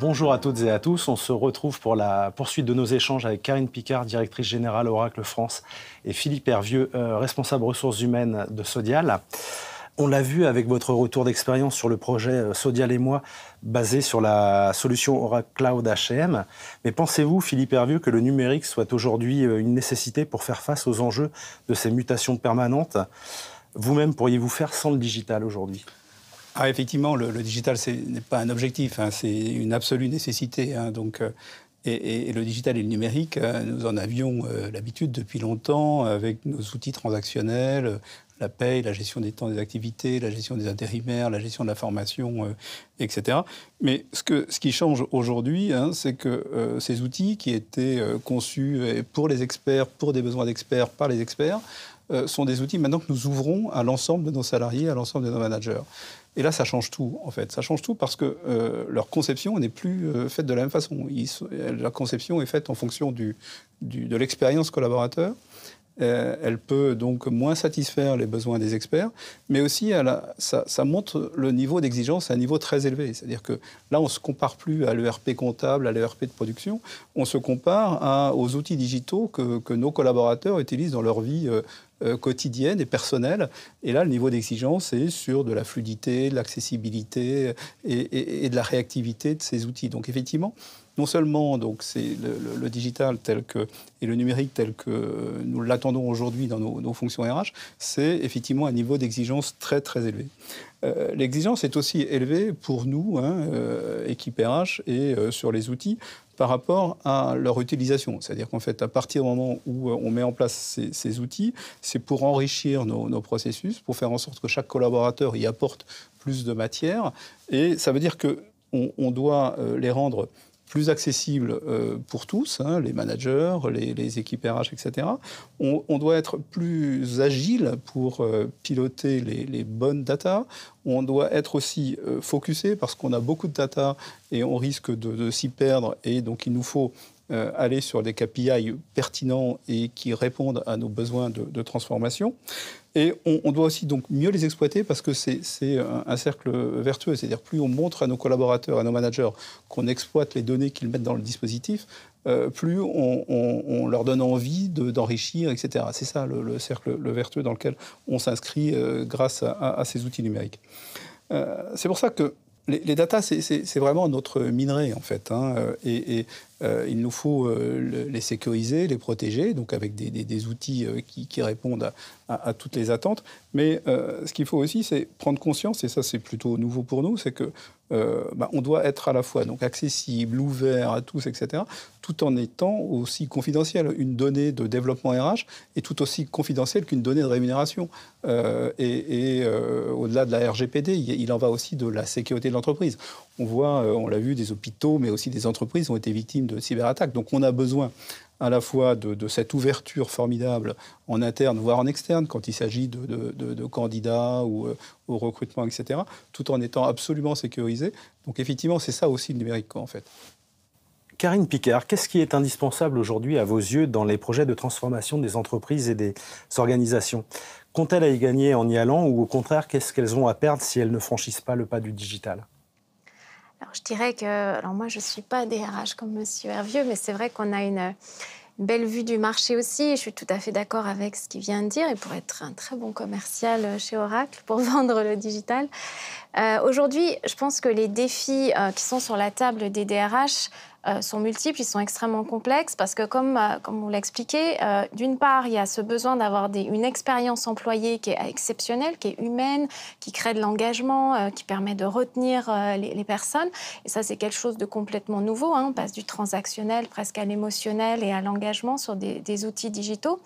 Bonjour à toutes et à tous. On se retrouve pour la poursuite de nos échanges avec Karine Picard, directrice générale Oracle France, et Philippe Hervieux, responsable ressources humaines de Sodial. On l'a vu avec votre retour d'expérience sur le projet Sodial et moi, basé sur la solution Oracle Cloud HCM. Mais pensez-vous, Philippe Hervieux, que le numérique soit aujourd'hui une nécessité pour faire face aux enjeux de ces mutations permanentes? Vous-même, pourriez-vous faire sans le digital aujourd'hui? Effectivement, le digital, ce n'est pas un objectif, c'est une absolue nécessité. Et le digital et le numérique, nous en avions l'habitude depuis longtemps avec nos outils transactionnels, la paye, la gestion des temps des activités, la gestion des intérimaires, la gestion de la formation, etc. Mais ce qui change aujourd'hui, c'est que ces outils qui étaient conçus pour les experts, pour des besoins d'experts, par les experts, sont des outils maintenant que nous ouvrons à l'ensemble de nos salariés, à l'ensemble de nos managers. Et là, ça change tout, en fait. Ça change tout parce que leur conception n'est plus faite de la même façon. La conception est faite en fonction de l'expérience collaborateur. Elle peut donc moins satisfaire les besoins des experts, mais aussi ça montre le niveau d'exigence à un niveau très élevé. C'est-à-dire que là, on ne se compare plus à l'ERP comptable, à l'ERP de production, on se compare aux outils digitaux que nos collaborateurs utilisent dans leur vie quotidienne et personnelle. Et là, le niveau d'exigence est sur de la fluidité, de l'accessibilité et de la réactivité de ces outils. Donc effectivement, non seulement donc, c'est le digital et le numérique tel que nous l'attendons aujourd'hui dans nos fonctions RH, c'est effectivement un niveau d'exigence très, très élevé. L'exigence est aussi élevée pour nous, équipe RH, et sur les outils, par rapport à leur utilisation. C'est-à-dire qu'en fait, à partir du moment où on met en place ces outils, c'est pour enrichir nos processus, pour faire en sorte que chaque collaborateur y apporte plus de matière. Et ça veut dire qu'on doit les rendre plus accessibles pour tous, les managers, les équipes RH, etc. On doit être plus agile pour piloter les bonnes data. On doit être aussi focusé parce qu'on a beaucoup de data et on risque de s'y perdre. Et donc, il nous faut aller sur des KPI pertinents et qui répondent à nos besoins de transformation. Et on doit aussi donc mieux les exploiter parce que c'est un cercle vertueux. C'est-à-dire plus on montre à nos collaborateurs, à nos managers qu'on exploite les données qu'ils mettent dans le dispositif, plus on leur donne envie d'enrichir, etc. C'est ça le cercle vertueux dans lequel on s'inscrit grâce à ces outils numériques. C'est pour ça que les data, c'est vraiment notre minerai, en fait. Il nous faut les sécuriser, les protéger, donc avec des outils qui répondent à toutes les attentes. Mais ce qu'il faut aussi, c'est prendre conscience, et ça c'est plutôt nouveau pour nous, c'est que on doit être à la fois donc, accessible, ouvert à tous, etc., tout en étant aussi confidentiel. Une donnée de développement RH est tout aussi confidentielle qu'une donnée de rémunération. Au-delà de la RGPD, il en va aussi de la sécurité de l'entreprise. On voit, on l'a vu, des hôpitaux, mais aussi des entreprises ont été victimes de cyberattaques. Donc on a besoin à la fois de cette ouverture formidable en interne, voire en externe, quand il s'agit de candidats ou au recrutement, etc., tout en étant absolument sécurisé. Donc effectivement, c'est ça aussi le numérique, en fait. Karine Picard, qu'est-ce qui est indispensable aujourd'hui à vos yeux dans les projets de transformation des entreprises et des organisations? Qu'ont-elles à y gagner en y allant ou au contraire, qu'est-ce qu'elles ont à perdre si elles ne franchissent pas le pas du digital? Alors, je dirais que, moi, je ne suis pas DRH comme M. Hervieux, mais c'est vrai qu'on a une belle vue du marché aussi. Je suis tout à fait d'accord avec ce qu'il vient de dire. Et pour être un très bon commercial chez Oracle, pour vendre le digital. Aujourd'hui, je pense que les défis qui sont sur la table des DRH sont multiples, ils sont extrêmement complexes parce que, comme on l'a expliqué, d'une part, il y a ce besoin d'avoir une expérience employée qui est exceptionnelle, qui est humaine, qui crée de l'engagement, qui permet de retenir les personnes. Et ça, c'est quelque chose de complètement nouveau. On passe du transactionnel presque à l'émotionnel et à l'engagement sur des outils digitaux.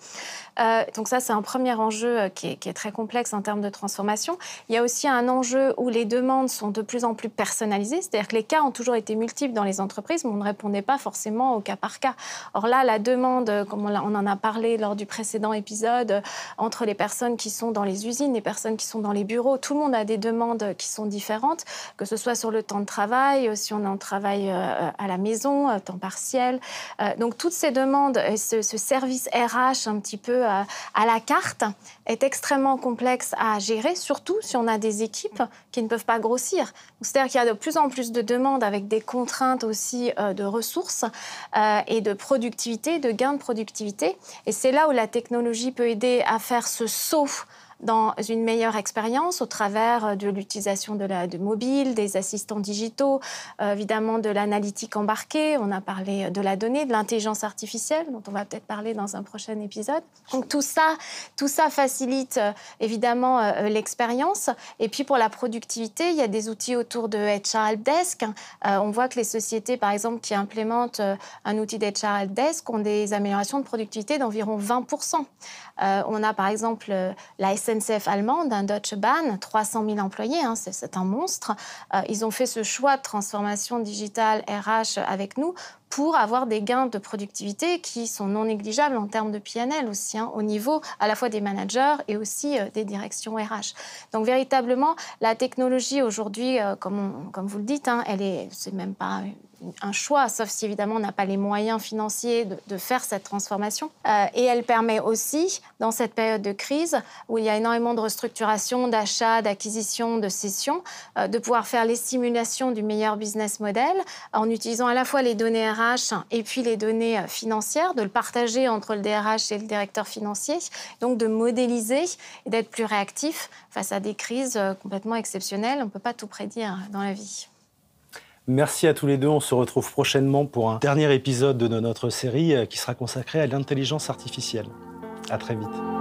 Donc ça, c'est un premier enjeu qui est très complexe en termes de transformation. Il y a aussi un enjeu où les demandes sont de plus en plus personnalisées, c'est-à-dire que les cas ont toujours été multiples dans les entreprises, mais on ne répondait pas forcément au cas par cas. Or là, la demande, comme on en a parlé lors du précédent épisode, entre les personnes qui sont dans les usines, les personnes qui sont dans les bureaux, tout le monde a des demandes qui sont différentes, que ce soit sur le temps de travail, si on est en travail à la maison, temps partiel. Donc toutes ces demandes, ce service RH un petit peu à la carte est extrêmement complexe à gérer, surtout si on a des équipes qui ne peuvent pas grossir. C'est-à-dire qu'il y a de plus en plus de demandes avec des contraintes aussi de ressources et de productivité, de gains de productivité. Et c'est là où la technologie peut aider à faire ce saut dans une meilleure expérience au travers de l'utilisation de mobile, des assistants digitaux, évidemment de l'analytique embarquée, on a parlé de la donnée, de l'intelligence artificielle, dont on va peut-être parler dans un prochain épisode. Donc tout ça facilite évidemment l'expérience. Et puis pour la productivité, il y a des outils autour de HR Helpdesk. On voit que les sociétés, par exemple, qui implémentent un outil d'HR Helpdesk ont des améliorations de productivité d'environ 20%. On a par exemple la SNCF allemande, un Deutsche Bahn, 300 000 employés, c'est un monstre. Ils ont fait ce choix de transformation digitale RH avec nous pour avoir des gains de productivité qui sont non négligeables en termes de PNL aussi, au niveau à la fois des managers et aussi des directions RH. Donc véritablement, la technologie aujourd'hui, comme vous le dites, c'est même pas un choix, sauf si évidemment on n'a pas les moyens financiers de faire cette transformation. Et elle permet aussi, dans cette période de crise, où il y a énormément de restructuration, d'achat, d'acquisition, de cession, de pouvoir faire les simulations du meilleur business model en utilisant à la fois les données RH et puis les données financières, de le partager entre le DRH et le directeur financier, donc de modéliser et d'être plus réactif face à des crises complètement exceptionnelles. On ne peut pas tout prédire dans la vie. Merci à tous les deux. On se retrouve prochainement pour un dernier épisode de notre série qui sera consacré à l'intelligence artificielle. À très vite.